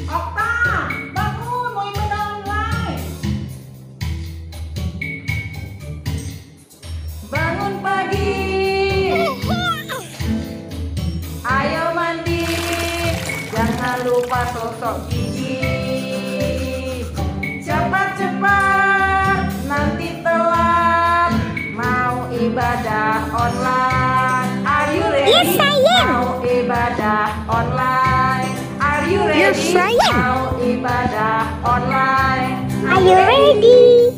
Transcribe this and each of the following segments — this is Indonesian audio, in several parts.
Okta, bangun, mau ibadah online. Bangun pagi. Ayo mandi. Jangan lupa sosok gigi. Cepat-cepat, nanti telat. Mau ibadah online. Are you ready? Yes, I am. Mau ibadah online. Are you ready? Yes, I am. Mau ibadah online. Are you ready?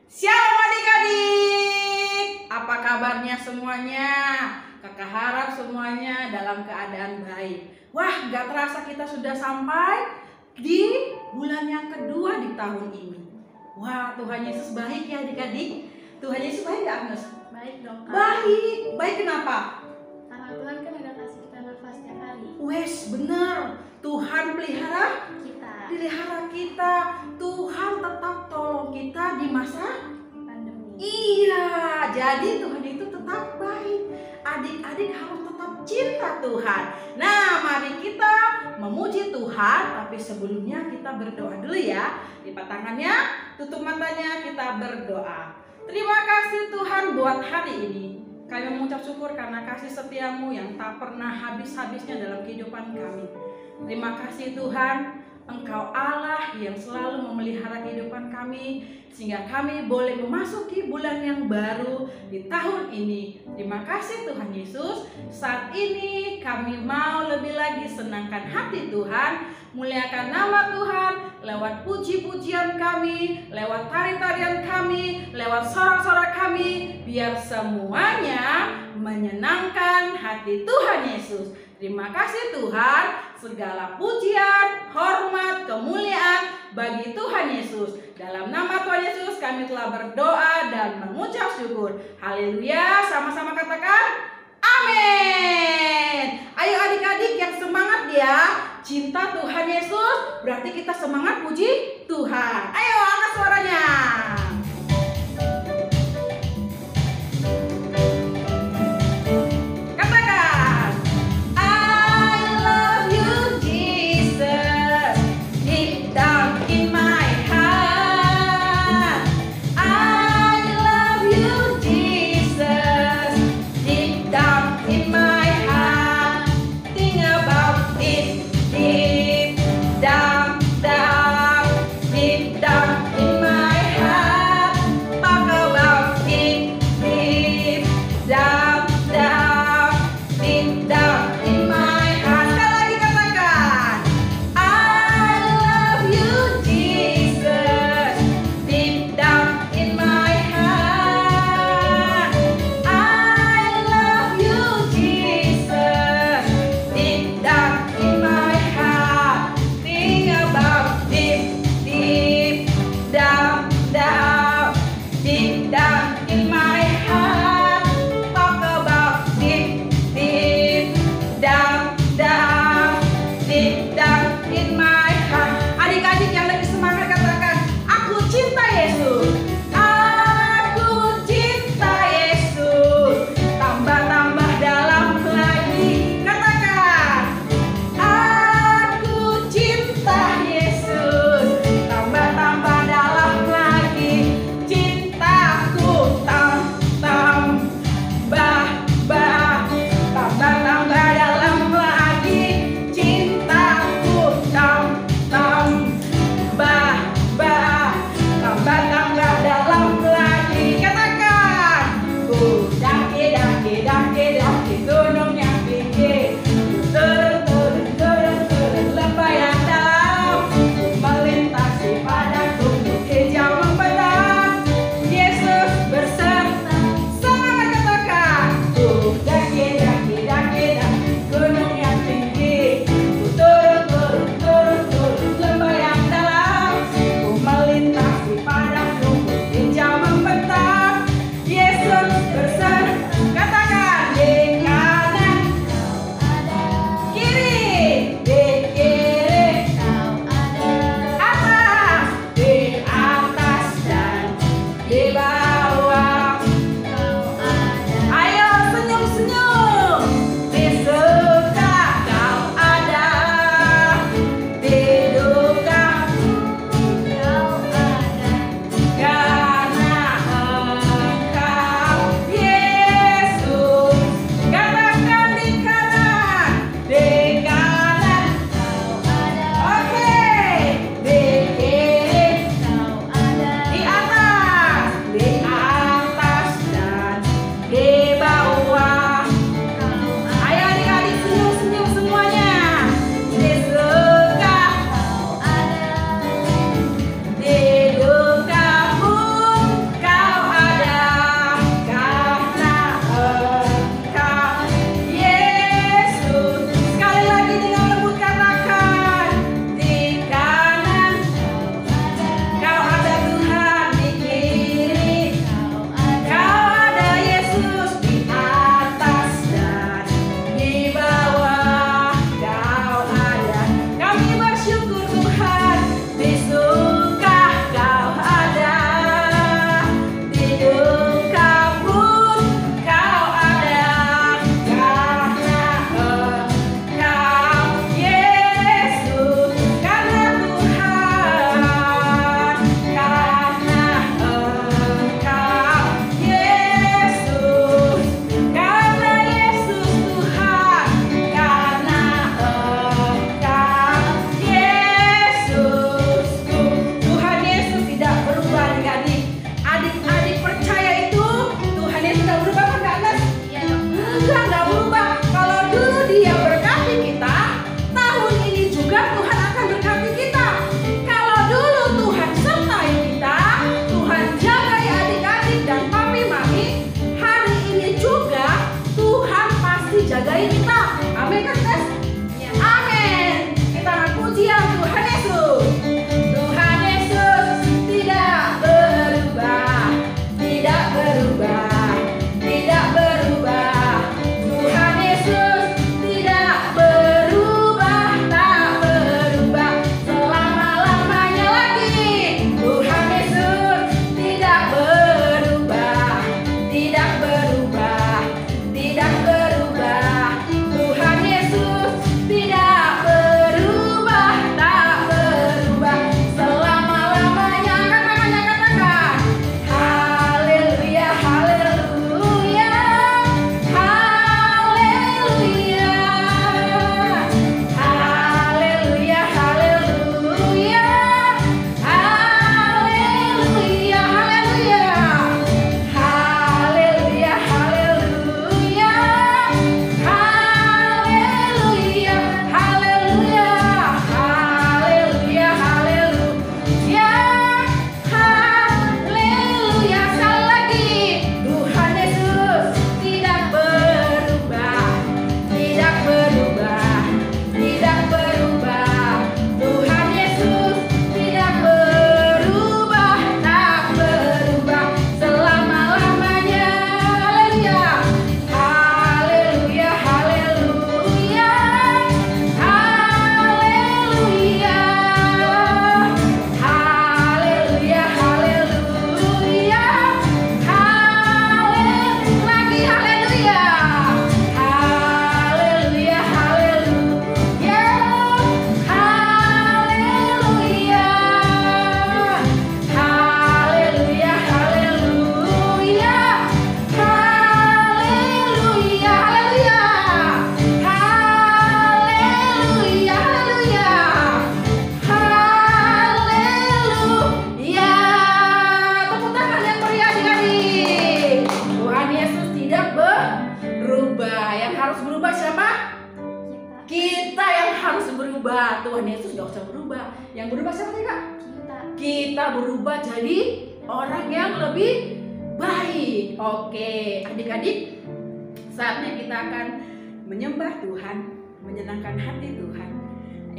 Shalom adik-adik. Apa kabarnya semuanya? Kakak harap semuanya dalam keadaan baik. Wah, gak terasa kita sudah sampai di bulan yang kedua di tahun ini. Wah, Tuhan Yesus baik ya adik-adik. Tuhan Yesus baik gak, Agnes? Baik dong, Kak. Baik. Baik kenapa? Karena Tuhan kan udah kasih kita nafas tiap hari. Wes, benar. Tuhan pelihara kita. Tuhan tetap tolong kita di masa Pandemi. iya. Jadi Tuhan itu tetap baik. Adik-adik harus tetap cinta Tuhan. Nah, mari kita memuji Tuhan. Tapi sebelumnya kita berdoa dulu ya. Lipat tangannya, tutup matanya, kita berdoa. Terima kasih Tuhan buat hari ini. Kami mengucap syukur karena kasih setiamu yang tak pernah habis-habisnya dalam kehidupan kami. Terima kasih Tuhan, Engkau Allah yang selalu memelihara kehidupan kami, sehingga kami boleh memasuki bulan yang baru di tahun ini. Terima kasih Tuhan Yesus. Saat ini kami mau lebih lagi senangkan hati Tuhan, muliakan nama Tuhan lewat puji-pujian kami, lewat tari-tarian kami, lewat sorak-sorak kami, biar semuanya menyenangkan hati Tuhan Yesus. Terima kasih Tuhan, segala pujian, hormat, kemuliaan bagi Tuhan Yesus. Dalam nama Tuhan Yesus kami telah berdoa dan mengucap syukur. Haleluya, sama-sama katakan amin. Ayo adik-adik yang semangat ya. Cinta Tuhan Yesus berarti kita semangat puji Tuhan. Ayo angkat suaranya. Cintaku berubah. Tuhan Yesus gak usah berubah. Yang berubah siapa sih Kak? Kita berubah jadi orang yang lebih baik. Oke, adik-adik, saatnya kita akan menyembah Tuhan, menyenangkan hati Tuhan.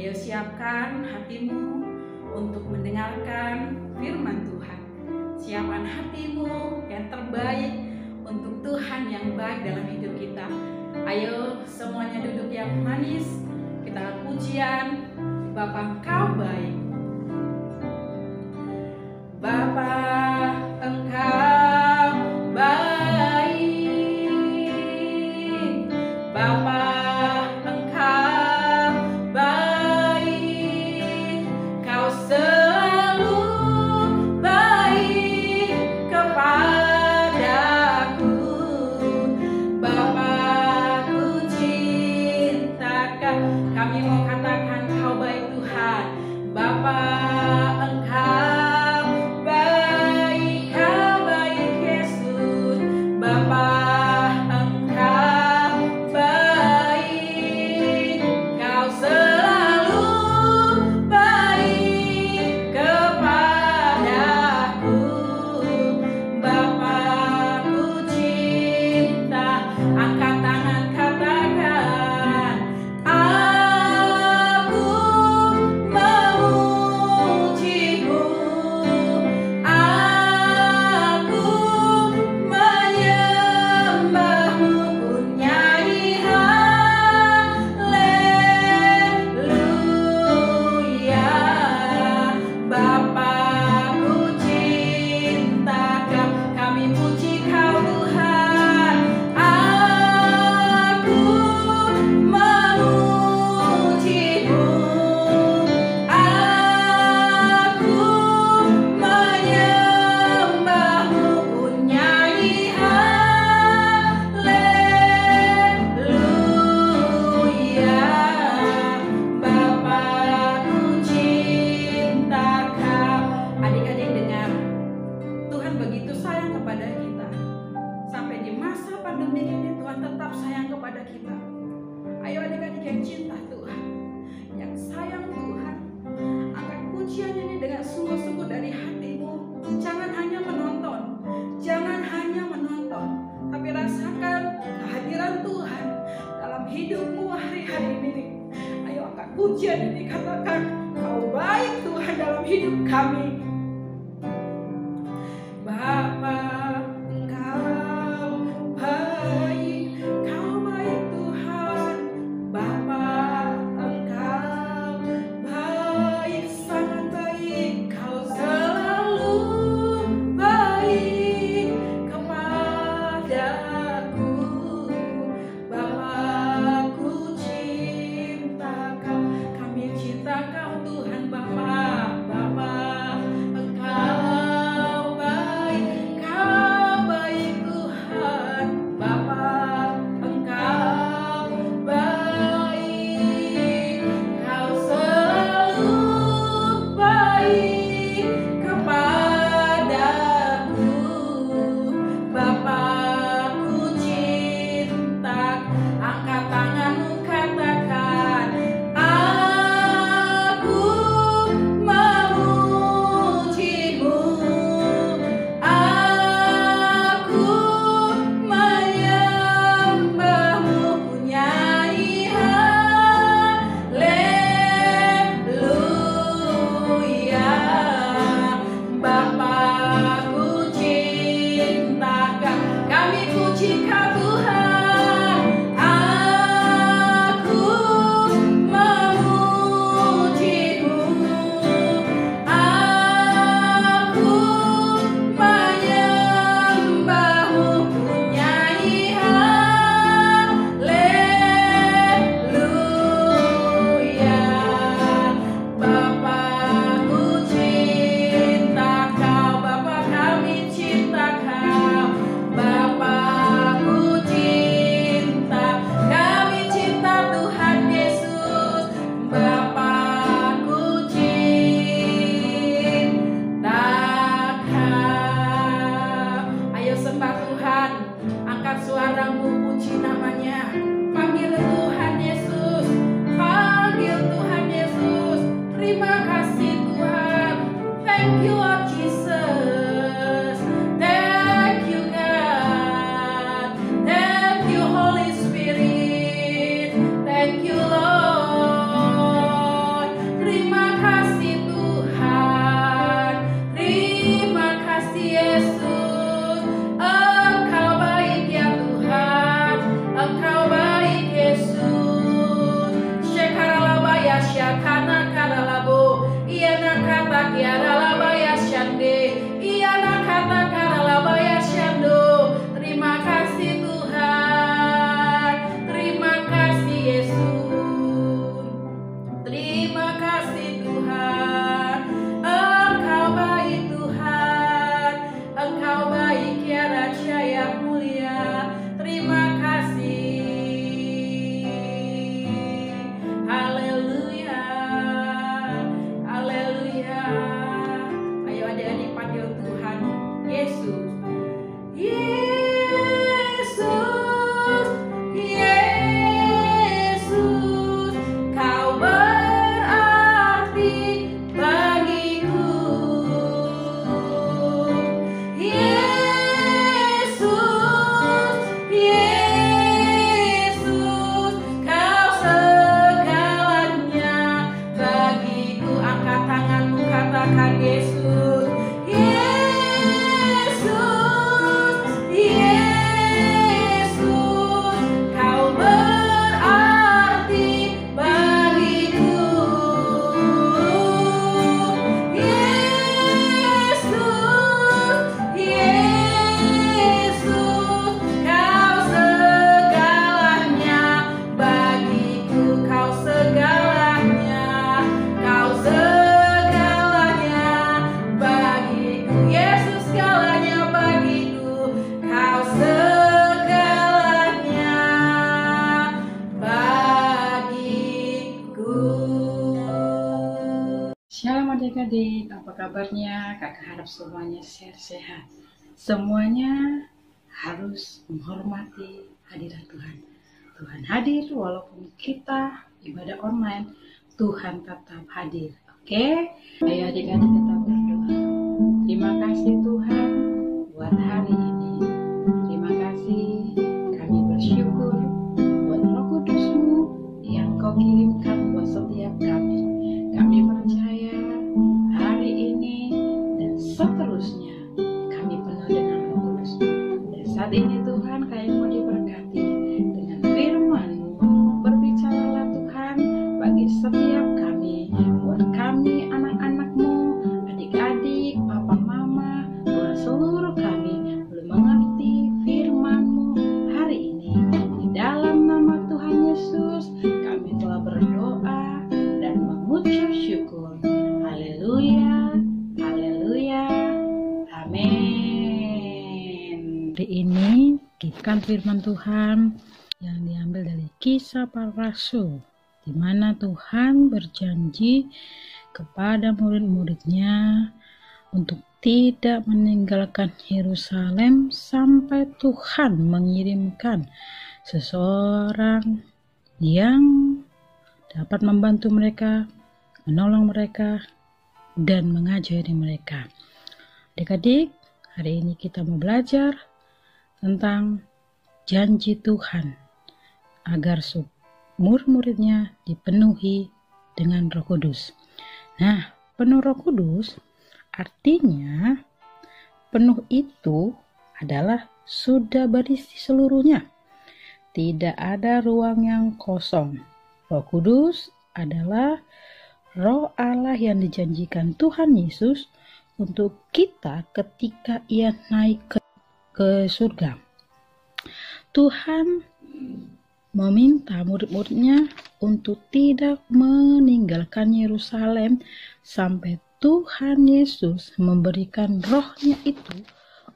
Ayo siapkan hatimu untuk mendengarkan firman Tuhan. Siapkan hatimu yang terbaik untuk Tuhan yang baik dalam hidup kita. Ayo semuanya duduk yang manis. Kita akan pujian Bapa Engkau baik. Bapa Engkau baik. Bapa Engkau baik. Kau selalu baik kepadaku. Bapa ku cinta Kau. Kami mau katakan Kau baik Tuhan. Bapa Engkau baik, Kau baik Yesus. Bapa Engkau baik, Kau selalu baik kepadaku. Bapa ku cinta. Angkat tangan katakan, aku memujimu, aku menyembahmu, ku nyanyi haleluya. Bapa ku cinta Kau, kami puji Kau Tuhan. Aku memujimu, aku menyembahmu, ku nyanyi haleluya. Bapa ku cinta Kau. Adik-adik dengar, Tuhan begitu sayang kepada kita. Sampai di masa pandemi ini Tuhan tetap sayang kepada kita. Ayo adik-adik yang cinta Tuhan, yang sayang Tuhan, angkat pujian ini dengan sungguh-sungguh dari hatimu. Jangan hanya menonton, jangan hanya menonton, tapi rasakan kehadiran Tuhan dalam hidupmu hari-hari ini. Ayo angkat pujian ini, katakan Kau baik Tuhan dalam hidup kami. Bapa Engkau baik, Kau baik Tuhan. Bapa Engkau baik, sangat baik. Kau selalu baik kepadaku. Bapa ku cinta Kau, kami cinta Kau Tuhan. Bapa katakan Yesus, Yesus, Yesus, Kau berarti bagiku. Yesus, Yesus, Kau segalanya bagiku, Kau segalanya, Kau segalanya bagiku. Yesus segalanya bagiku, Kau segalanya bagiku. Shalom adik-adik, apa kabarnya? Kakak harap semuanya sehat. Semuanya harus menghormati hadirat Tuhan. Tuhan hadir walaupun kita ibadah online, Tuhan tetap hadir. Oke? Ayo adik-adik kita berdoa. Terima kasih Tuhan buat hari ini. Terima kasih, kami bersyukur buat Roh Kudus-Mu yang Kau kirimkan buat setiap kami. Kami percaya hari ini dan seterusnya kami penuh dengan Roh Kudus. Dan saat ini Tuhan, kami mau diberkati dengan firman-Mu. Berbicaralah Tuhan bagi setiap kami, buat kami anak-anak-Mu, adik-adik, papa, mama, buat seluruh kami belum mengerti firman-Mu hari ini. Di dalam nama Tuhan Yesus kami telah berdoa dan mengucap syukur. Haleluya, haleluya, amin. Hari ini kita firman Tuhan yang diambil dari Kisah Para Rasul, di mana Tuhan berjanji kepada murid-muridnya untuk tidak meninggalkan Yerusalem sampai Tuhan mengirimkan seseorang yang dapat membantu mereka, menolong mereka, dan mengajari mereka. Adik-adik, hari ini kita mau belajar tentang janji Tuhan agar murid-muridnya dipenuhi dengan Roh Kudus. Nah, penuh Roh Kudus artinya penuh itu adalah sudah berisi seluruhnya. Tidak ada ruang yang kosong. Roh Kudus adalah Roh Allah yang dijanjikan Tuhan Yesus untuk kita ketika Ia naik ke surga. Tuhan meminta murid-muridnya untuk tidak meninggalkan Yerusalem sampai Tuhan Yesus memberikan rohnya itu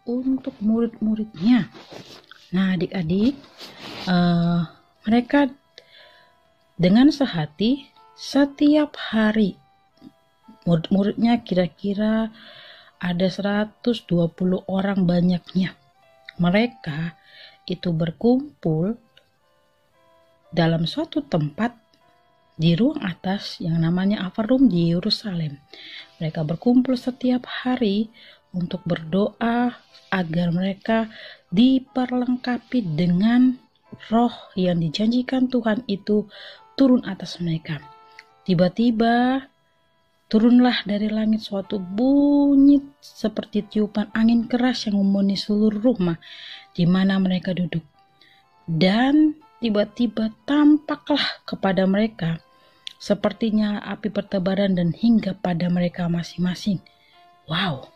untuk murid-muridnya. Nah adik-adik, mereka dengan sehati setiap hari, murid-muridnya kira-kira ada 120 orang banyaknya. Mereka itu berkumpul dalam suatu tempat di ruang atas yang namanya Upper Room di Yerusalem. Mereka berkumpul setiap hari untuk berdoa agar mereka diperlengkapi dengan roh yang dijanjikan Tuhan itu turun atas mereka. Tiba-tiba turunlah dari langit suatu bunyi seperti tiupan angin keras yang memenuhi seluruh rumah di mana mereka duduk. Dan tiba-tiba tampaklah kepada mereka sepertinya api bertebaran dan hingga pada mereka masing-masing. Wow,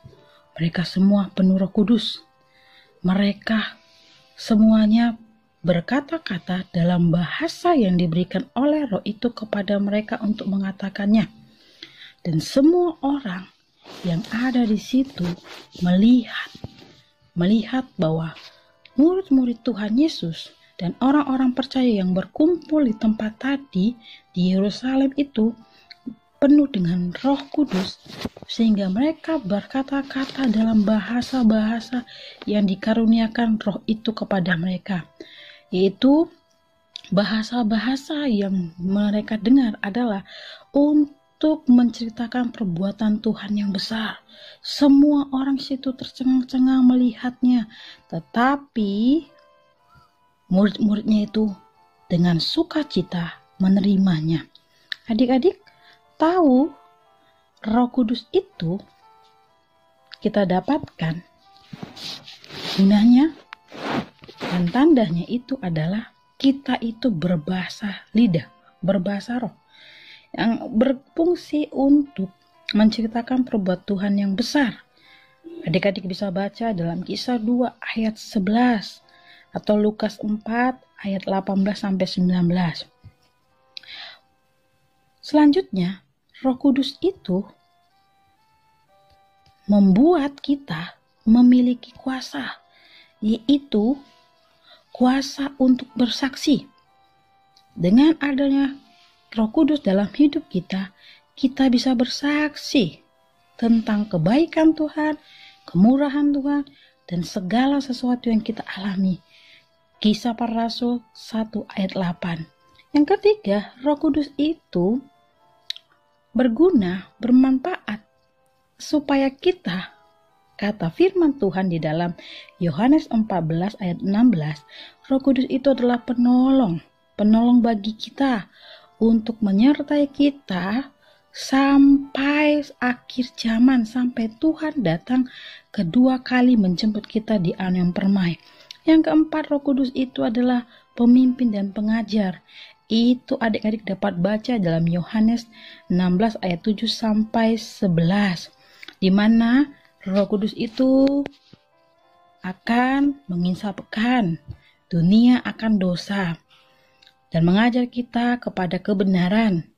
mereka semua penuh Roh Kudus. Mereka semuanya berkata-kata dalam bahasa yang diberikan oleh Roh itu kepada mereka untuk mengatakannya. Dan semua orang yang ada di situ melihat bahwa murid-murid Tuhan Yesus dan orang-orang percaya yang berkumpul di tempat tadi di Yerusalem itu penuh dengan Roh Kudus, sehingga mereka berkata-kata dalam bahasa-bahasa yang dikaruniakan Roh itu kepada mereka, yaitu bahasa-bahasa yang mereka dengar adalah untuk menceritakan perbuatan Tuhan yang besar. Semua orang situ tercengang-cengang melihatnya, tetapi murid-muridnya itu dengan sukacita menerimanya. Adik-adik tahu Roh Kudus itu kita dapatkan, gunanya dan tandanya itu adalah kita itu berbahasa lidah, berbahasa roh, yang berfungsi untuk menceritakan perbuatan Tuhan yang besar. Adik-adik bisa baca dalam Kisah 2 ayat 11 atau Lukas 4 ayat 18 sampai 19. Selanjutnya, Roh Kudus itu membuat kita memiliki kuasa, yaitu kuasa untuk bersaksi. Dengan adanya Roh Kudus dalam hidup kita, kita bisa bersaksi tentang kebaikan Tuhan, kemurahan Tuhan, dan segala sesuatu yang kita alami. Kisah Para Rasul 1 ayat 8. Yang ketiga, Roh Kudus itu berguna, bermanfaat supaya kita, kata firman Tuhan di dalam Yohanes 14 ayat 16, Roh Kudus itu adalah penolong bagi kita untuk menyertai kita sampai akhir zaman, sampai Tuhan datang kedua kali menjemput kita di alam yang permai. Yang keempat, Roh Kudus itu adalah pemimpin dan pengajar. Itu adik-adik dapat baca dalam Yohanes 16 ayat 7 sampai 11, di mana Roh Kudus itu akan menginsapkan dunia akan dosa dan mengajar kita kepada kebenaran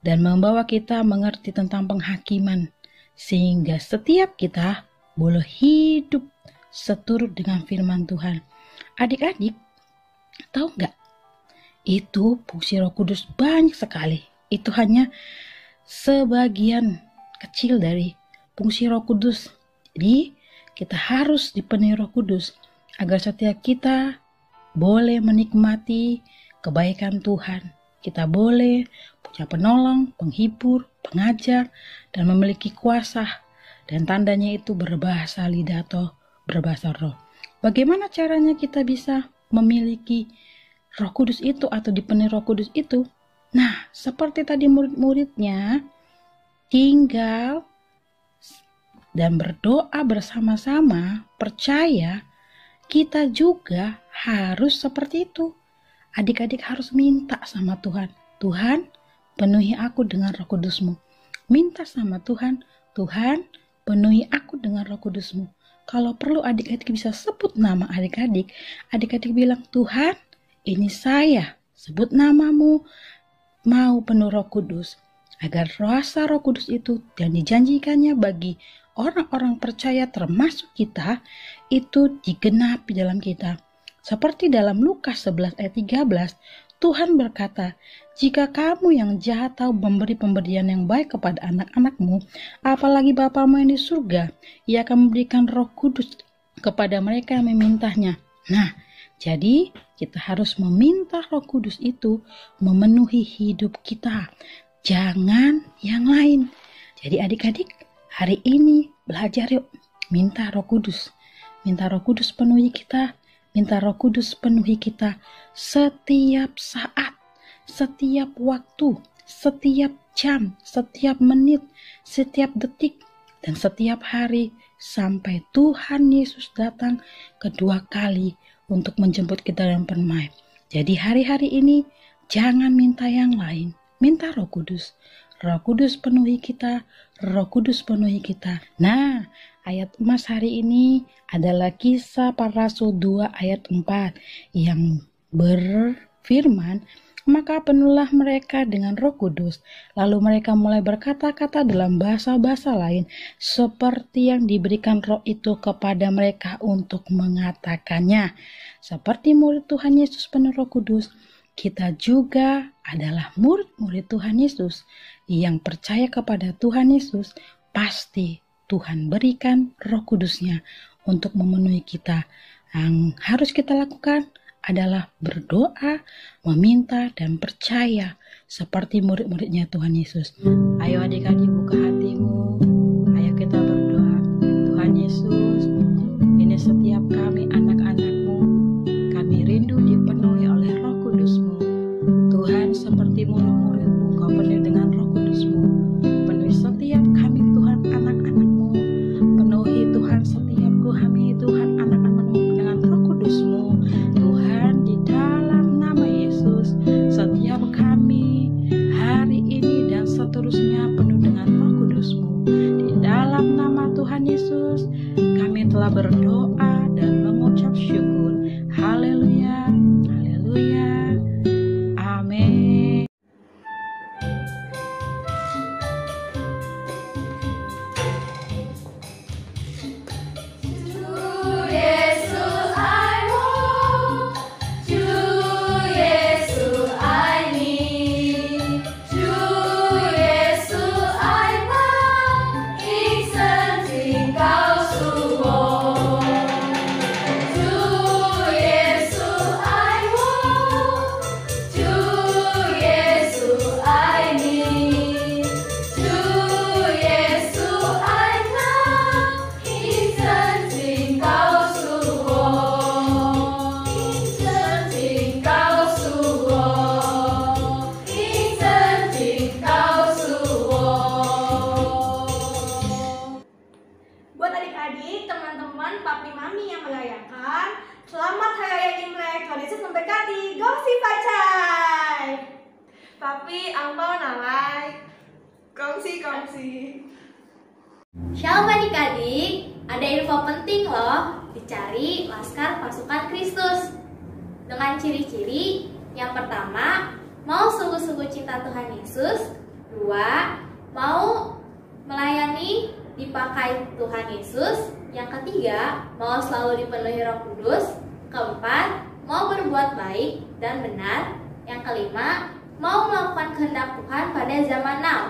dan membawa kita mengerti tentang penghakiman, sehingga setiap kita boleh hidup seturut dengan firman Tuhan. Adik-adik, tahu nggak? Itu fungsi Roh Kudus banyak sekali. Itu hanya sebagian kecil dari fungsi Roh Kudus. Jadi kita harus dipenuhi Roh Kudus agar setiap kita boleh menikmati kebaikan Tuhan. Kita boleh punya penolong, penghibur, pengajar, dan memiliki kuasa. Dan tandanya itu berbahasa lidah atau berbahasa roh. Bagaimana caranya kita bisa memiliki Roh Kudus itu atau dipenuhi Roh Kudus itu? Nah, seperti tadi murid-muridnya tinggal dan berdoa bersama-sama, percaya, kita juga harus seperti itu. Adik-adik harus minta sama Tuhan. Tuhan, penuhi aku dengan Roh Kudus-Mu. Minta sama Tuhan, Tuhan, penuhi aku dengan Roh Kudus-Mu. Kalau perlu adik-adik bisa sebut nama adik-adik. Adik-adik bilang, Tuhan, ini saya, sebut namamu, mau penuh Roh Kudus. Agar rasa Roh Kudus itu dan dijanjikannya bagi orang-orang percaya termasuk kita, itu digenapi dalam kita. Seperti dalam Lukas 11 ayat 13, Tuhan berkata, jika kamu yang jahat tahu memberi pemberian yang baik kepada anak-anakmu, apalagi Bapamu yang di surga, Ia akan memberikan Roh Kudus kepada mereka yang memintanya. Nah, jadi kita harus meminta Roh Kudus itu memenuhi hidup kita. Jangan yang lain. Jadi adik-adik, hari ini belajar yuk. Minta Roh Kudus. Minta Roh Kudus penuhi kita. Minta Roh Kudus penuhi kita setiap saat, setiap waktu, setiap jam, setiap menit, setiap detik, dan setiap hari sampai Tuhan Yesus datang kedua kali untuk menjemput kita dalam permai. Jadi hari-hari ini jangan minta yang lain, minta Roh Kudus. Roh Kudus penuhi kita, Roh Kudus penuhi kita. Nah, ayat emas hari ini adalah Kisah Para Rasul 2 ayat 4 yang berfirman, maka penuhlah mereka dengan Roh Kudus, lalu mereka mulai berkata-kata dalam bahasa-bahasa lain, seperti yang diberikan Roh itu kepada mereka untuk mengatakannya. Seperti murid Tuhan Yesus penuh Roh Kudus, kita juga adalah murid-murid Tuhan Yesus yang percaya kepada Tuhan Yesus. Pasti Tuhan berikan Roh Kudus-Nya untuk memenuhi kita. Yang harus kita lakukan adalah berdoa, meminta, dan percaya seperti murid-muridnya Tuhan Yesus. Ayo adik-adik buka hatimu, ayo kita berdoa. Tuhan Yesus, ini setiap kami anak-anak-Mu, kami rindu dipenuhi oleh Roh Kudus-Mu. Tuhan, seperti murid-murid-Mu, Kau penuhi dengan Roh Kudus-Mu, penuhi setiap telah berdoa dan mengucap syukur. Haleluya, haleluya, amin. Buat adik-adik, teman-teman, papi mami yang merayakan, selamat Hari Raya Imlek. Tuhan Yesus memberkati. Gongsi pacai. Papi, angpau nalai. Gongsi. Shalom adik-adik, ada info penting loh, dicari Laskar Pasukan Kristus. Dengan ciri-ciri, yang pertama, mau sungguh-sungguh cinta Tuhan Yesus. 2, mau melayani dipakai Tuhan Yesus. Yang ketiga, mau selalu dipenuhi Roh Kudus. Keempat, mau berbuat baik dan benar. Yang kelima, mau melakukan kehendak Tuhan pada zaman now.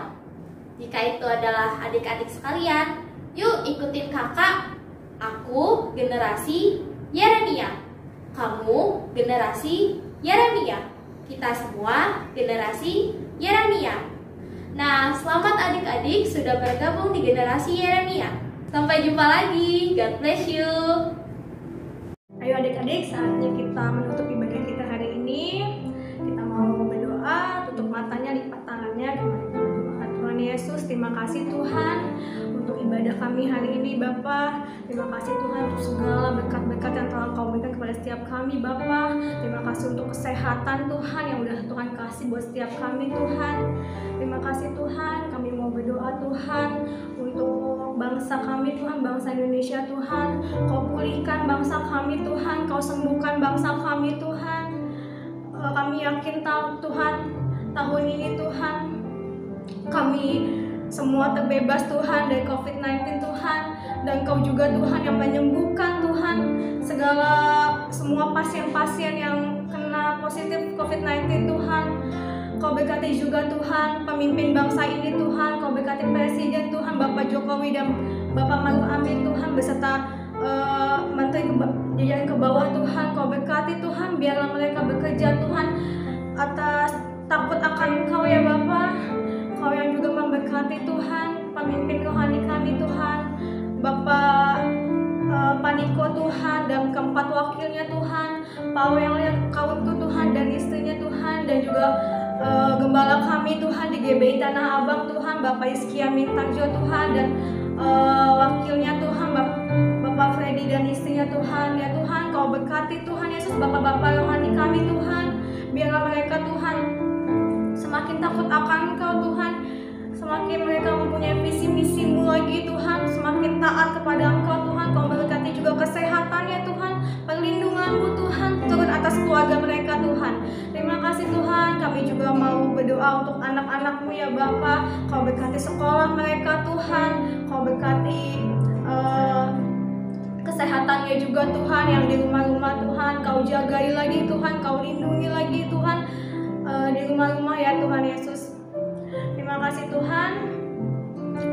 Jika itu adalah adik-adik sekalian, yuk ikutin kakak. Aku generasi Yeremia, kamu generasi Yeremia, kita semua generasi Yeremia. Nah, selamat adik-adik sudah bergabung di generasi Yeremia. Sampai jumpa lagi. God bless you. Ayo adik-adik, saatnya kita menutup ibadah kita hari ini. Kita mau berdoa, tutup matanya, lipat tangannya. Tuhan Yesus, terima kasih Tuhan untuk ibadah kami hari ini Bapa. Terima kasih Tuhan untuk segala berkat-berkat yang telah Kau berikan kepada setiap kami Bapa. Terima kasih untuk kesehatan Tuhan yang udah Tuhan kasih buat setiap kami Tuhan. Terima kasih Tuhan, kami mau berdoa Tuhan untuk bangsa kami Tuhan, bangsa Indonesia Tuhan. Kau pulihkan bangsa kami Tuhan, Kau sembuhkan bangsa kami Tuhan. Kami yakin tahu Tuhan, tahun ini Tuhan kami semua terbebas Tuhan dari COVID-19 Tuhan, dan Kau juga Tuhan yang menyembuhkan Tuhan semua pasien-pasien yang kena positif COVID-19 Tuhan. Kau berkati juga Tuhan pemimpin bangsa ini Tuhan. Kau berkati Presiden Tuhan, Bapak Jokowi dan Bapak Maruf Amin Tuhan, beserta menteri jajaran ke bawah Tuhan. Kau berkati Tuhan, biarlah mereka bekerja Tuhan atas takut akan Engkau ya Bapak. Kau yang juga memberkati Tuhan pemimpin rohani kami Tuhan, Bapak Paniko Tuhan, dan keempat wakilnya Tuhan, Pak yang Kautu Tuhan dan istrinya Tuhan, dan juga gembala kami Tuhan di GBI Tanah Abang Tuhan, Bapak Iskia Mintarjo Tuhan, dan wakilnya Tuhan, Bapak Freddy dan istrinya Tuhan. Ya Tuhan, Kau berkati Tuhan Yesus bapak-bapak rohani kami Tuhan, biarlah mereka Tuhan semakin takut akan Engkau Tuhan, semakin mereka mempunyai visi misimu lagi Tuhan, semakin taat kepada Engkau Tuhan. Kau berkati juga kesehatannya Tuhan, perlindunganmu Tuhan turun atas keluarga mereka Tuhan. Terima kasih Tuhan, kami juga mau berdoa untuk anak-anak-Mu ya Bapa. Kau berkati sekolah mereka Tuhan, Kau berkati kesehatannya juga Tuhan, yang di rumah-rumah Tuhan Kau jagai lagi Tuhan, Kau lindungi lagi Tuhan di rumah-rumah ya Tuhan Yesus. Terima kasih Tuhan.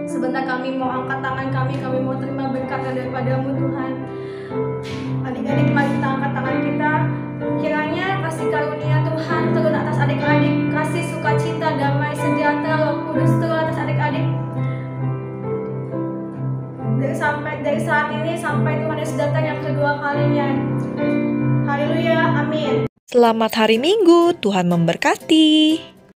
Sebentar kami mau angkat tangan kami mau terima berkat daripada-Mu Tuhan. Adik-adik, mari kita angkat tangan kita. Kiranya kasih karunia Tuhan turun atas adik-adik, kasih sukacita, damai, sejahtera, Roh Kudus turun atas adik-adik. Dari saat ini sampai Tuhan Yesus datang yang kedua kalinya. Haleluya, amin. Selamat hari Minggu, Tuhan memberkati.